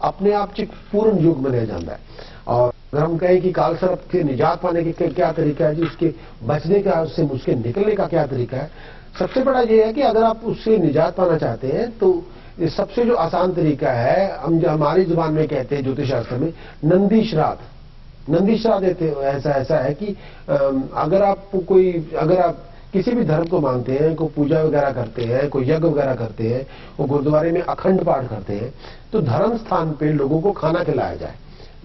अपने आप च पूर्ण योग मनाया जाता है। और अगर हम कहें कि काल सर्प से निजात पाने के क्या तरीका है जी, उसके बचने का, उसके निकलने का क्या तरीका है, सबसे बड़ा ये है कि अगर आप उससे निजात पाना चाहते हैं तो ये सबसे जो आसान तरीका है, हम जो हमारी जुबान में कहते हैं ज्योतिष शास्त्र में, नंदी श्राद्ध। नंदी श्राद्ध ऐसा है कि अगर आप किसी भी धर्म को मानते हैं, कोई पूजा वगैरह करते हैं, कोई यज्ञ वगैरह करते हैं, वो गुरुद्वारे में अखंड पाठ करते हैं, तो धर्म स्थान पे लोगों को खाना खिलाया जाए।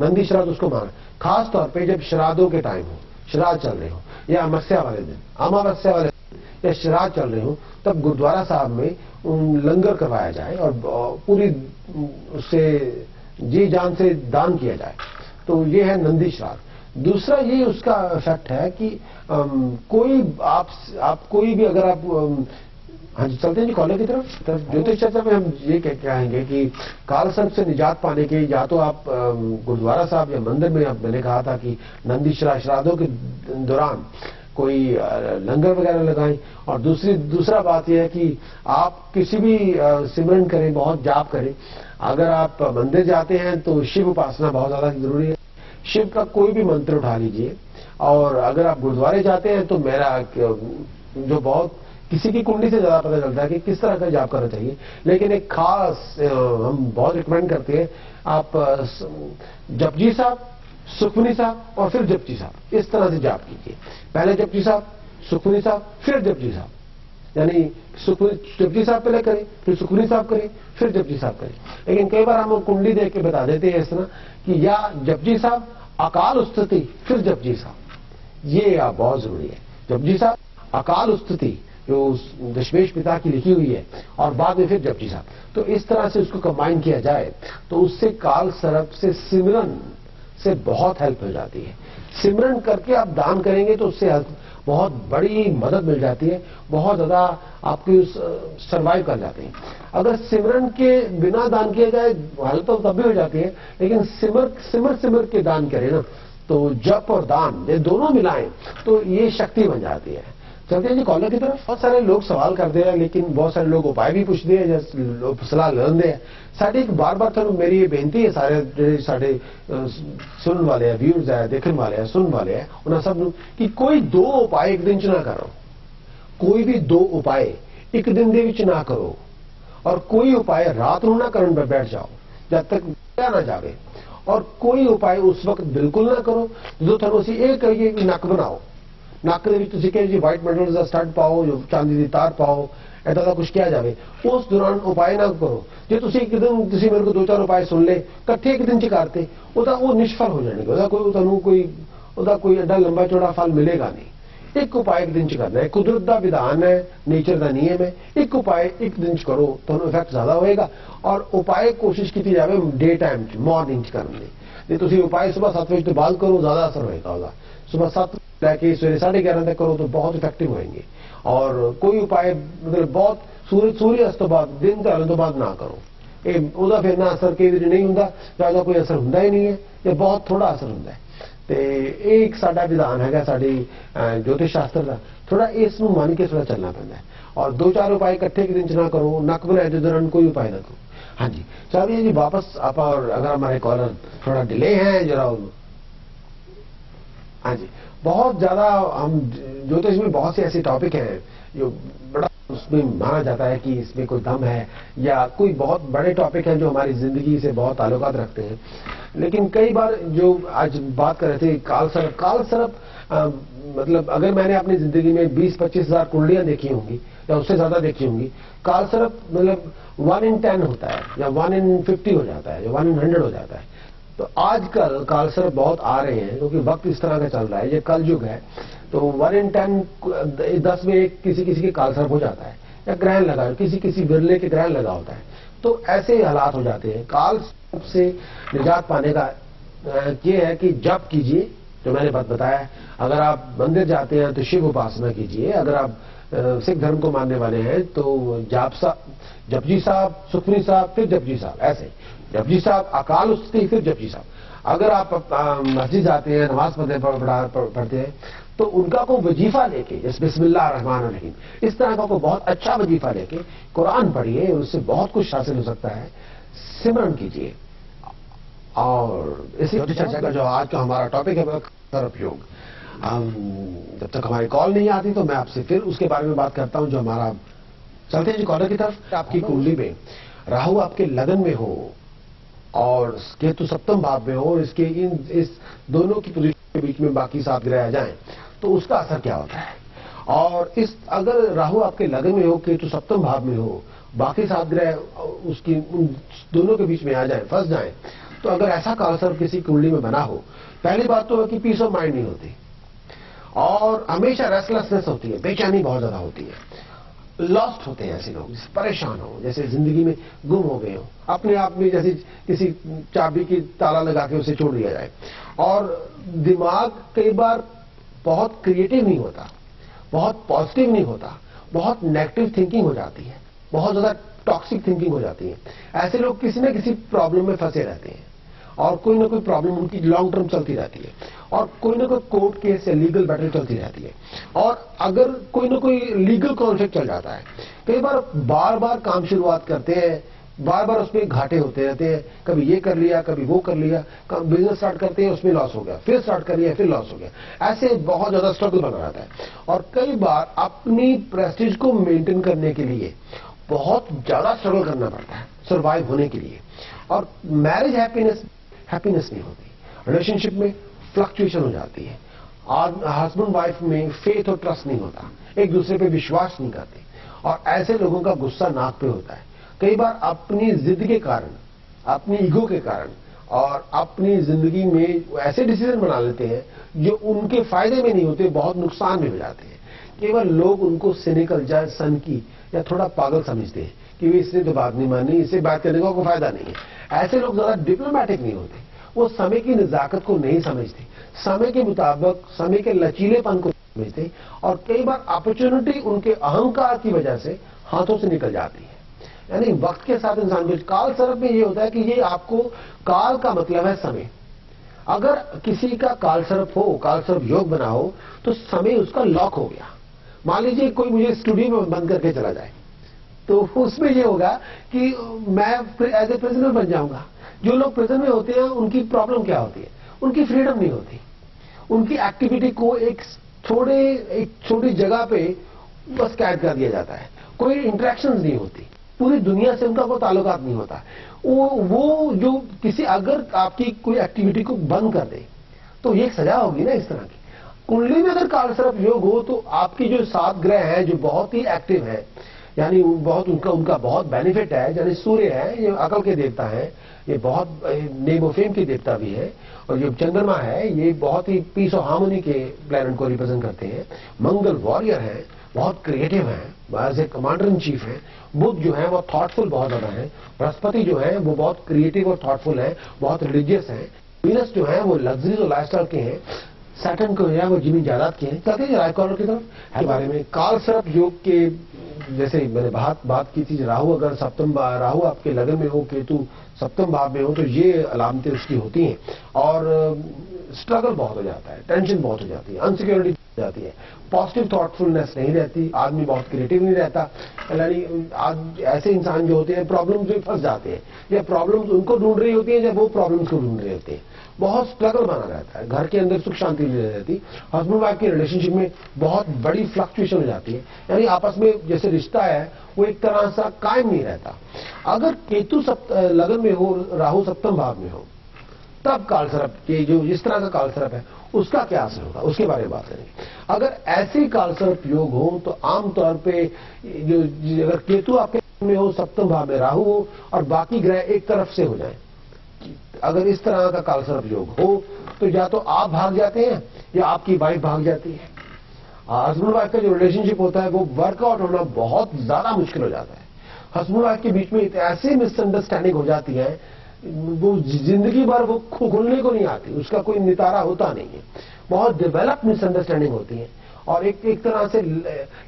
नंदी श्राद्ध उसको माना, खास तौर पे जब श्राद्धों के टाइम हो, श्राद्ध चल रहे हो, या अमावस्या वाले दिन, अमावस्या वाले दिन या श्राद्ध चल रहे हो, तब गुरुद्वारा साहब में लंगर करवाया जाए और पूरी उससे जी जान से दान किया जाए। तो ये है नंदी श्राद्ध। दूसरा ये उसका इफेक्ट है कि कोई भी अगर आप हाँ जी, चलते हैं जी कॉलेज की तरफ ज्योतिष चर्चा में हम ये कहेंगे कि काल सर्प से निजात पाने के या तो आप गुरुद्वारा साहब या मंदिर में, मैंने कहा था कि नंदी श्राद्धों के दौरान कोई लंगर वगैरह लगाएं, और दूसरा बात यह है कि आप किसी भी सिमरन करें, बहुत जाप करें। अगर आप मंदिर जाते हैं तो शिव उपासना बहुत ज्यादा जरूरी है, शिव का कोई भी मंत्र उठा लीजिए। और अगर आप गुरुद्वारे जाते हैं तो मेरा जो बहुत किसी की कुंडली से ज्यादा पता चलता है कि किस तरह का जाप करना चाहिए, लेकिन एक खास हम बहुत रिकमेंड करते हैं, आप जपजी साहब, सुखमनी साहब और फिर जपजी साहब, इस तरह से जाप कीजिए। पहले जपजी साहब, सुखमनी साहब, फिर जपजी साहब, यानी जपजी साहब पहले करें, फिर सुखमनी साहब करें, फिर जपजी साहब करें। लेकिन कई बार हम कुंडली देख के बता देते हैं इस तरह कि या जपजी साहब अकाल स्तुति फिर जपजी साहब, ये आप बहुत जरूरी है। जपजी साहब अकाल स्तुति जो दशमेश पिता की लिखी हुई है, और बाद में फिर जपजी साहब, तो इस तरह से उसको कंबाइन किया जाए तो उससे काल सर्प से सिमरन से बहुत हेल्प हो जाती है। सिमरन करके आप दान करेंगे तो उससे बहुत बड़ी मदद मिल जाती है, बहुत ज्यादा आपकी सर्वाइव कर जाते हैं। अगर सिमरन के बिना दान किया जाए हेल्प तो तब भी हो जाती है, लेकिन सिमर के दान करें ना, तो जप और दान ये दोनों मिलाएं तो ये शक्ति बन जाती है। चलते हैं जी कॉलर की तरफ। बहुत सारे लोग सवाल करते हैं, लेकिन बहुत सारे लोग उपाय भी पूछते हैं या सलाह लेंदे हैं। साड़ी बार तो मेरी ये बेनती है सारे सुनने वाले हैं, व्यूअर्स है, देखने वाले हैं, सुनने वाले हैं, उन्हें सब कि कोई 2 उपाय एक दिन च ना करो, कोई भी 2 उपाय एक दिन दे विच ना करो, और कोई उपाय रात को ना करने पर बैठ जाओ जब तक ना जावे, और कोई उपाय उस वक्त बिल्कुल ना करो जो थानू असीं ये कहिए कि नक बनाओ, नक दे विच तुसीं कहिए जी वाइट मेटल का स्टड पाओ, जो चांदी की तार पाओ, ऐसा का कुछ किया जाए, उस दौरान उपाय ना करो। जो तुसीं एक दिन तुसीं मेरे को 2-4 उपाय सुन ले इकट्ठे एक दिन च करते, वो निष्फल हो जाएंगे, कोई एडा लंबा चौड़ा फल मिलेगा नहीं। एक उपाय एक दिन च करना है, कुदरत का विधान है, नेचर का नियम है, एक उपाय एक दिन च करो तो इफेक्ट ज्यादा होएगा। और उपाय कोशिश की जाए डे टाइम मॉर्निंग च करने दी, तुसीं उपाय सुबह 7 बजे तो बाद करो, ज्यादा असर होएगा उसका। सुबह 7 लैके सवेरे 11:30 तक करो तो बहुत इफेक्टिव होएंगे। और कोई उपाय मतलब बहुत सूर्य अस्त तो बाद, दिन ढलण तो बाद ना करो, ਉਹਦਾ फिर ना असर कई बार नहीं होंदा, ज्यादा कोई असर होंदा ही नहीं है, या बहुत थोड़ा असर होंदा है। तो एक साडा विधान है साडी ज्योतिष शास्त्र का, थोड़ा इस मान के थोड़ा चलना पैंदा है। और 2-4 उपाय इकट्ठे एक दिन च ना करो, नक बनाए के दौरान कोई उपाय ना करो। हाँ जी, चलिए जी वापस आप, और अगर हमारे कॉलर थोड़ा डिले है जरा, हाँ जी, बहुत ज्यादा हम ज्योतिष में बहुत से ऐसे टॉपिक हैं जो बड़ा उसमें माना जाता है कि इसमें कोई दम है, या कोई बहुत बड़े टॉपिक हैं जो हमारी जिंदगी से बहुत ताल्लुकात रखते हैं। लेकिन कई बार जो आज बात कर रहे थे काल सर्प मतलब अगर मैंने अपनी जिंदगी में 20-25 हजार कुंडलियां देखी होंगी या उससे ज्यादा देखी होंगी, काल सर्प मतलब 1 in 10 होता है, या 1 in 50 हो जाता है, या 1 in 100 हो जाता है। तो आजकल काल सर्प बहुत आ रहे हैं क्योंकि वक्त इस तरह का चल रहा है, ये कल युग है। तो 1 in 10 में एक किसी के काल सर्प हो जाता है, या ग्रहण लगा, किसी बिरले के ग्रहण लगा होता है, तो ऐसे हालात हो जाते हैं। काल सर्प से निजात पाने का ये है कि जप कीजिए, जो मैंने बात बताया। अगर आप मंदिर जाते हैं तो शिव उपासना कीजिए, अगर आप सिख धर्म को मानने वाले हैं तो जपजी साहब, सुखमनी साहब, फिर जपजी साहब, ऐसे जपजी साहब अकाल स्तुति फिर जपजी साहब। अगर आप मस्जिद जाते हैं, नमाज पढ़ते हैं, तो उनका को वजीफा लेके, जैसे बिस्मिल्लाह रहमान रहीम, इस तरह का कोई बहुत अच्छा वजीफा लेके कुरान पढ़िए, उससे बहुत कुछ हासिल हो सकता है। सिमरन कीजिए, और इसी चर्चा का जो आज का हमारा टॉपिक है कालसर्प योग। जब तक हमारी कॉल नहीं आती तो मैं आपसे फिर उसके बारे में बात करता हूं जो हमारा चलते हैं जी कॉलर की तरफ। आपकी कुंडली में राहु आपके लगन में हो और केतु सप्तम भाव में हो, इसके इस दोनों की पोजीशन के बीच में बाकी 7 ग्रह आ जाएं तो उसका असर क्या होता है। और इस अगर राहु आपके लगन में हो, केतु सप्तम भाव में हो, बाकी 7 ग्रह उसकी उन दोनों के बीच में आ जाएं, फंस जाएं, तो अगर ऐसा कालसर्प किसी कुंडली में बना हो, पहली बात तो है कि पीस ऑफ माइंड नहीं होती और हमेशा रेस्टलेसनेस होती है, बेचैनी बहुत ज्यादा होती है, लॉस्ट होते हैं ऐसे लोग, परेशान हो, जैसे जिंदगी में गुम हो गए हो, अपने आप में जैसे किसी चाबी की ताला लगा के उसे छोड़ दिया जाए। और दिमाग कई बार बहुत क्रिएटिव नहीं होता, बहुत पॉजिटिव नहीं होता, बहुत नेगेटिव थिंकिंग हो जाती है, बहुत ज्यादा टॉक्सिक थिंकिंग हो जाती है। ऐसे लोग किसी न किसी प्रॉब्लम में फंसे रहते हैं और कोई ना कोई प्रॉब्लम उनकी लॉन्ग टर्म चलती रहती है और कोई ना कोई कोर्ट केस या लीगल बैटल चलती रहती है और अगर कोई ना कोई लीगल कॉन्फ्लिक्ट चल जाता है, कई बार बार काम शुरुआत करते हैं, बार बार उसमें घाटे होते रहते हैं, कभी ये कर लिया कभी वो कर लिया, बिजनेस स्टार्ट करते हैं उसमें लॉस हो गया, फिर स्टार्ट कर लिया फिर लॉस हो गया, ऐसे बहुत ज्यादा स्ट्रगल बना रहता है। और कई बार अपनी प्रेस्टीज को मेंटेन करने के लिए बहुत ज्यादा स्ट्रगल करना पड़ता है सर्वाइव होने के लिए। और मैरिज हैप्पीनेस नहीं होती, रिलेशनशिप में फ्लक्चुएशन हो जाती है, और हस्बैंड वाइफ में फेथ और ट्रस्ट नहीं होता, एक दूसरे पे विश्वास नहीं करते और ऐसे लोगों का गुस्सा नाक पे होता है। कई बार अपनी जिद के कारण, अपनी ईगो के कारण और अपनी जिंदगी में ऐसे डिसीजन बना लेते हैं जो उनके फायदे में नहीं होते, बहुत नुकसान में हो जाते हैं। केवल लोग उनको सिनिकल या सन की या थोड़ा पागल समझते हैं कि इसने तो बात नहीं मानी, इससे बात करने का कोई फायदा नहीं है। ऐसे लोग ज्यादा डिप्लोमेटिक नहीं होते, वो समय की नजाकत को नहीं समझते, समय के मुताबिक समय के लचीलेपन को समझते और कई बार अपॉर्चुनिटी उनके अहंकार की वजह से हाथों से निकल जाती है। यानी वक्त के साथ इंसान को कालसर्प में ये होता है कि ये आपको, काल का मतलब है समय, अगर किसी का कालसर्प हो, कालसर्प योग बना हो तो समय उसका लॉक हो गया। मान लीजिए कोई मुझे स्टूडियो में बंद करके चला जाए तो उसमें ये होगा कि मैं एज ए प्रिजनर बन जाऊंगा। जो लोग प्रिजन में होते हैं उनकी प्रॉब्लम क्या होती है, उनकी फ्रीडम नहीं होती, उनकी एक्टिविटी को एक छोटी जगह पे बस कैद कर दिया जाता है, कोई इंटरेक्शन नहीं होती, पूरी दुनिया से उनका कोई ताल्लुकात नहीं होता। वो जो किसी अगर आपकी कोई एक्टिविटी को बंद कर दे तो ये एक सजा होगी ना इस तरह की। कुंडली में अगर कालसर्प योग हो तो आपकी जो 7 ग्रह हैं जो बहुत ही एक्टिव है, यानी बहुत उनका बहुत बेनिफिट है, यानी सूर्य है, ये अकल के देवता है, ये बहुत नेम ऑफ फेम के देवता भी है, और जो चंद्रमा है ये बहुत ही पीस और हार्मनी के प्लैनेट को रिप्रेजेंट करते हैं। मंगल वॉरियर है, बहुत क्रिएटिव है, as a commander in chief है। बुध जो है वो थॉटफुल बहुत ज्यादा है। बृहस्पति जो है वो बहुत क्रिएटिव और थॉटफुल है, बहुत रिलीजियस है। वीनस जो है वो लग्जरी और लाइफस्टाइल के हैं। सैटर्न को है वो जमीन जायदाद के हैं। कहते हैं राय कॉर्नर की तरफ के बारे में कालसर्प योग के, जैसे मैंने बात की थी, राहु अगर राहु आपके लगन में हो, केतु सप्तम भाव में हो तो ये अलामतें उसकी होती हैं और स्ट्रगल बहुत हो जाता है, टेंशन बहुत हो जाती है, अनसिक्योरिटी हो जाती है, पॉजिटिव थॉटफुलनेस नहीं रहती, आदमी बहुत क्रिएटिव नहीं रहता। यानी आज ऐसे इंसान जो होते हैं प्रॉब्लम्स में फंस जाते हैं, या प्रॉब्लम्स उनको ढूंढ रही होती है या वो प्रॉब्लम्स को ढूंढ रहे होते हैं। बहुत स्ट्रगल बना रहता है, घर के अंदर सुख शांति नहीं रहती, हस्बैंड वाइफ के रिलेशनशिप में बहुत बड़ी फ्लक्चुएशन हो जाती है, यानी आपस में जैसे रिश्ता है वो एक तरह सा कायम नहीं रहता। अगर केतु लगन में हो, राहु सप्तम भाव में हो, तब कालसर्प के जो इस तरह का कालसर्प है उसका क्या असर होगा उसके बारे में बात करेंगे। अगर ऐसे कालसर्प योग हो तो आमतौर पे जो अगर केतु आपके में हो, सप्तम भाव में राहु हो और बाकी ग्रह एक तरफ से हो जाए, अगर इस तरह का कालसर्प योग हो तो या तो आप भाग जाते हैं या आपकी वाइफ भाग जाती है। हस्बैंड वाइफ का जो रिलेशनशिप होता है वो वर्कआउट होना बहुत ज्यादा मुश्किल हो जाता है। हस्बैंड वाइफ के बीच में ऐसी मिसअंडरस्टैंडिंग हो जाती है, वो जिंदगी भर वो खुलने को नहीं आती, उसका कोई नितारा होता नहीं है, बहुत डेवलप मिसअंडरस्टैंडिंग होती है और एक तरह से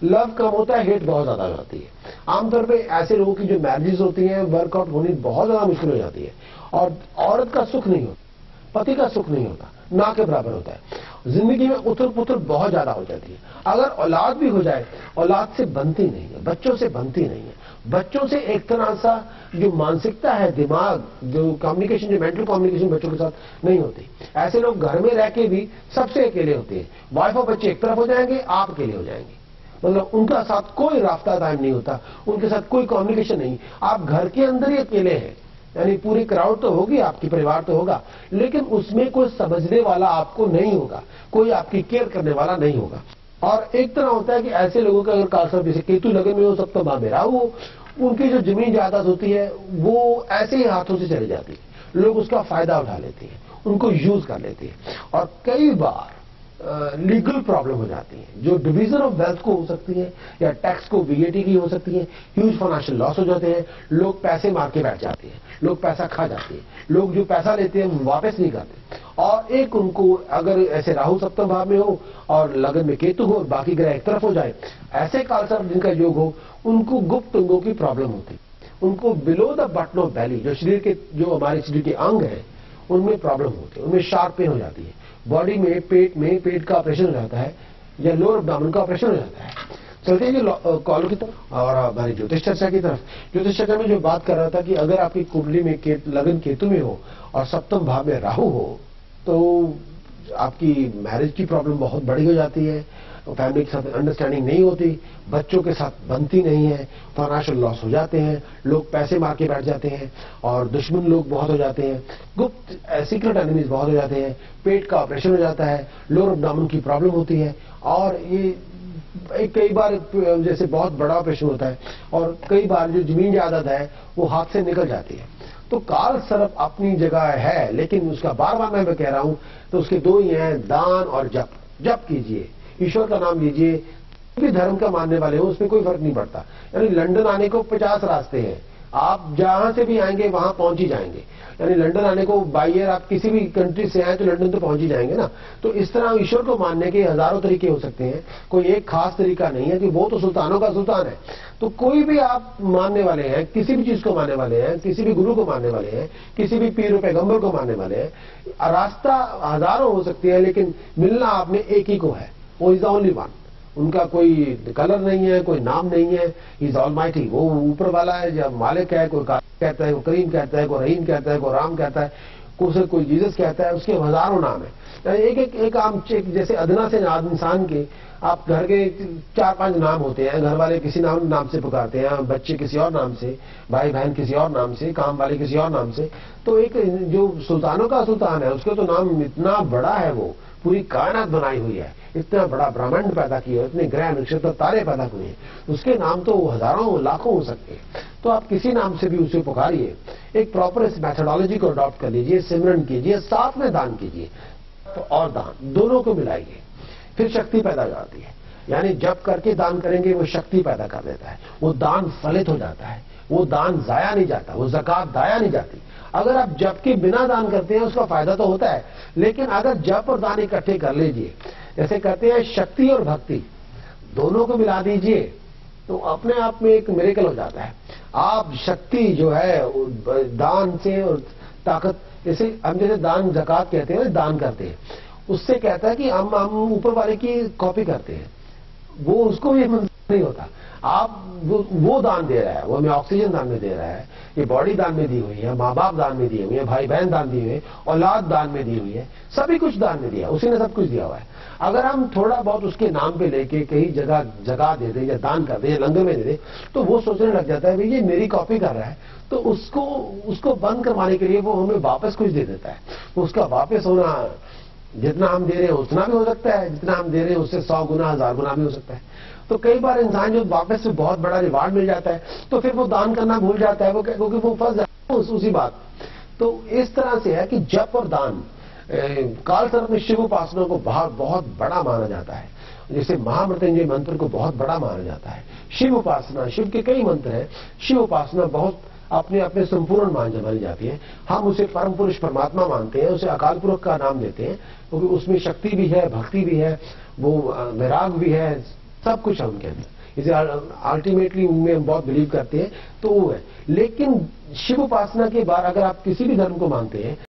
लव कम होता है, हेट बहुत ज्यादा हो जाती है। आमतौर पे ऐसे लोगों की जो मैरिजेस होती हैं वर्कआउट होनी बहुत ज्यादा मुश्किल हो जाती है और औरत का सुख नहीं होता, पति का सुख नहीं होता, ना के बराबर होता है। जिंदगी में उथल पुथल बहुत ज्यादा हो जाती है। अगर औलाद भी हो जाए, औलाद से बनती नहीं है, बच्चों से बनती नहीं है। बच्चों से एक तरह सा जो मानसिकता है, दिमाग, जो कम्युनिकेशन, जो मेंटल कम्युनिकेशन बच्चों के साथ नहीं होती। ऐसे लोग घर में रह के भी सबसे अकेले होते हैं। वाइफ और बच्चे एक तरफ हो जाएंगे, आप अकेले हो जाएंगे। मतलब उनका साथ कोई रास्ता कायम नहीं होता, उनके साथ कोई कम्युनिकेशन नहीं। आप घर के अंदर ही अकेले हैं, यानी पूरी क्राउड तो होगी, आपकी परिवार तो होगा, लेकिन उसमें कोई समझने वाला आपको नहीं होगा, कोई आपकी केयर करने वाला नहीं होगा। और एक तरह होता है कि ऐसे लोगों का अगर कालसर्प जैसे केतु लगन में हो, सप्तम भाव में राहु हो, उनकी जो जमीन जायदाद होती है वो ऐसे ही हाथों से चली जाती है। लोग उसका फायदा उठा लेते हैं, उनको यूज कर लेते हैं, और कई बार लीगल प्रॉब्लम हो जाती है, जो डिवीजन ऑफ वेल्थ को हो सकती है, या टैक्स को वीएटी की हो सकती है। ह्यूज फाइनेंशियल लॉस हो जाते हैं, लोग पैसे मार के बैठ जाते हैं, लोग पैसा खा जाते हैं, लोग जो पैसा लेते हैं वो वापस नहीं करते। और एक उनको अगर ऐसे राहु सप्तम भाव में हो और लगन में केतु हो, बाकी ग्रह एक तरफ हो जाए, ऐसे कालसर्प जिनका योग हो, उनको गुप्त अंगों की प्रॉब्लम होती है। उनको below the button of belly, जो शरीर के, जो हमारे शरीर के अंग हैं, उनमें प्रॉब्लम होती है, उनमें शार्प पेन हो जाती है। बॉडी में, पेट का ऑपरेशन हो जाता है, या लोअर एब्डोमेन का ऑपरेशन हो जाता है। चलते हैं कॉलों की तरफ और हमारी ज्योतिष चर्चा की तरफ। ज्योतिष चर्चा में जो बात कर रहा था कि अगर आपकी कुंडली में लगन केतु में हो और सप्तम भाव में राहु हो, तो आपकी मैरिज की प्रॉब्लम बहुत बड़ी हो जाती है, फैमिली के साथ अंडरस्टैंडिंग नहीं होती, बच्चों के साथ बनती नहीं है, फाइनेंशियल लॉस हो जाते हैं, लोग पैसे मार के बैठ जाते हैं, और दुश्मन लोग बहुत हो जाते हैं, गुप्त सीक्रेट एनिमीज बहुत हो जाते हैं, पेट का ऑपरेशन हो जाता है, लोअर एब्डोमेन की प्रॉब्लम होती है। और ये कई बार जैसे बहुत बड़ा ऑपरेशन होता है, और कई बार जो जमीन जायदाद है वो हाथ से निकल जाती है। तो कालसर्प अपनी जगह है, लेकिन उसका बार बार मैं कह रहा हूं, तो उसके दो ही हैं, दान और जप। जप कीजिए, ईश्वर का नाम लीजिए, भी धर्म का मानने वाले हो उसमें कोई फर्क नहीं पड़ता। यानी लंदन आने को 50 रास्ते हैं, आप जहां से भी आएंगे वहां पहुंच ही जाएंगे। यानी लंदन आने को बाई एयर आप किसी भी कंट्री से आए तो लंदन तो पहुंच ही जाएंगे ना। तो इस तरह ईश्वर को मानने के हजारों तरीके हो सकते हैं, कोई एक खास तरीका नहीं है, कि वो तो सुल्तानों का सुल्तान है। तो कोई भी आप मानने वाले हैं, किसी भी चीज को मानने वाले हैं, किसी भी गुरु को मानने वाले हैं, किसी भी पीर पैगंबर को मानने वाले हैं, रास्ता हजारों हो सकते हैं, लेकिन मिलना आपने एक ही को है, वो इज द ओनली वन। उनका कोई कलर नहीं है, कोई नाम नहीं है, इज ऑलमाइटी, वो ऊपर वाला है, जब मालिक है, कोई कहता है, कोई करीम कहता है, कोई रहीम कहता है, कोई राम कहता है, कोई जीसस कहता है, उसके हजारों नाम है। एक आम जैसे अदना से इंसान के आप घर के 4-5 नाम होते हैं, घर वाले किसी नाम से पुकारते हैं, बच्चे किसी और नाम से, भाई बहन किसी और नाम से, काम वाले किसी और नाम से। तो एक जो सुल्तानों का सुल्तान है, उसका तो नाम इतना बड़ा है, वो पूरी कायनात बनाई हुई है, इतना बड़ा ब्रह्मांड पैदा किया, इतने ग्रह नक्षत्र तारे पैदा हुए हैं, उसके नाम तो हजारों लाखों हो सकते हैं। तो आप किसी नाम से भी उसे पुकारिए, एक प्रॉपर इस मैथोडोलॉजी को अडॉप्ट कर लीजिए, सिमरन कीजिए, साथ में दान कीजिए, तो और दान दोनों को मिलाइए, फिर शक्ति पैदा हो जाती है। यानी जब करके दान करेंगे वो शक्ति पैदा कर देता है, वो दान फलित हो जाता है, वो दान जाया नहीं जाता, वो ज़कात दाया नहीं जाती। अगर आप जप के बिना दान करते हैं उसका फायदा तो होता है, लेकिन अगर जप और दान इकट्ठे कर लीजिए, जैसे कहते हैं शक्ति और भक्ति दोनों को मिला दीजिए, तो अपने आप में एक मिरेकल हो जाता है। आप शक्ति जो है दान से और ताकत, जैसे दान ज़कात कहते हैं, दान करते हैं, उससे कहता है कि हम ऊपर वाले की कॉपी करते हैं, वो उसको भी नहीं होता। आप वो दान दे रहा है, वो हमें ऑक्सीजन दान में दे रहा है, ये बॉडी दान में दी हुई है, माँ बाप दान में दिए हुए हैं, भाई बहन दान दिए हुए हैं, औलाद दान में दी हुई है, सभी कुछ दान में दिया, उसी ने सब कुछ दिया हुआ है। अगर हम थोड़ा बहुत उसके नाम पे लेके कहीं जगह दे दें या दान कर दें या लंगर में दे दें, तो वो सोचने लग जाता है भाई ये मेरी कॉपी कर रहा है, तो उसको बंद करवाने के लिए वो हमें वापस कुछ दे देता है। तो उसका वापस होना, जितना हम दे रहे हैं उतना भी हो सकता है, जितना हम दे रहे हैं उससे 100 गुना 1000 गुना भी हो सकता है। तो कई बार इंसान जो वापस से बहुत बड़ा रिवार्ड मिल जाता है, तो फिर वो दान करना भूल जाता है, वो क्योंकि वो फंस जाता है उसी बात। तो इस तरह से है कि जप और दान, कालसर्प में शिव उपासना को बहुत बड़ा माना जाता है, जैसे महामृत्युंजय मंत्र को बहुत बड़ा माना जाता है। शिव उपासना, शिव के कई मंत्र हैं, शिव उपासना बहुत अपने अपने संपूर्ण मानी जाती है। हम उसे परम पुरुष परमात्मा मानते हैं, उसे अकाल पुरुष का नाम देते हैं, क्योंकि उसमें शक्ति भी है, भक्ति भी है, वो वैराग भी है, सब कुछ है उनके अंदर। इसे अल्टीमेटली उनमें हम बहुत बिलीव करते हैं, तो वो है। लेकिन शिव उपासना के बाद अगर आप किसी भी धर्म को मानते हैं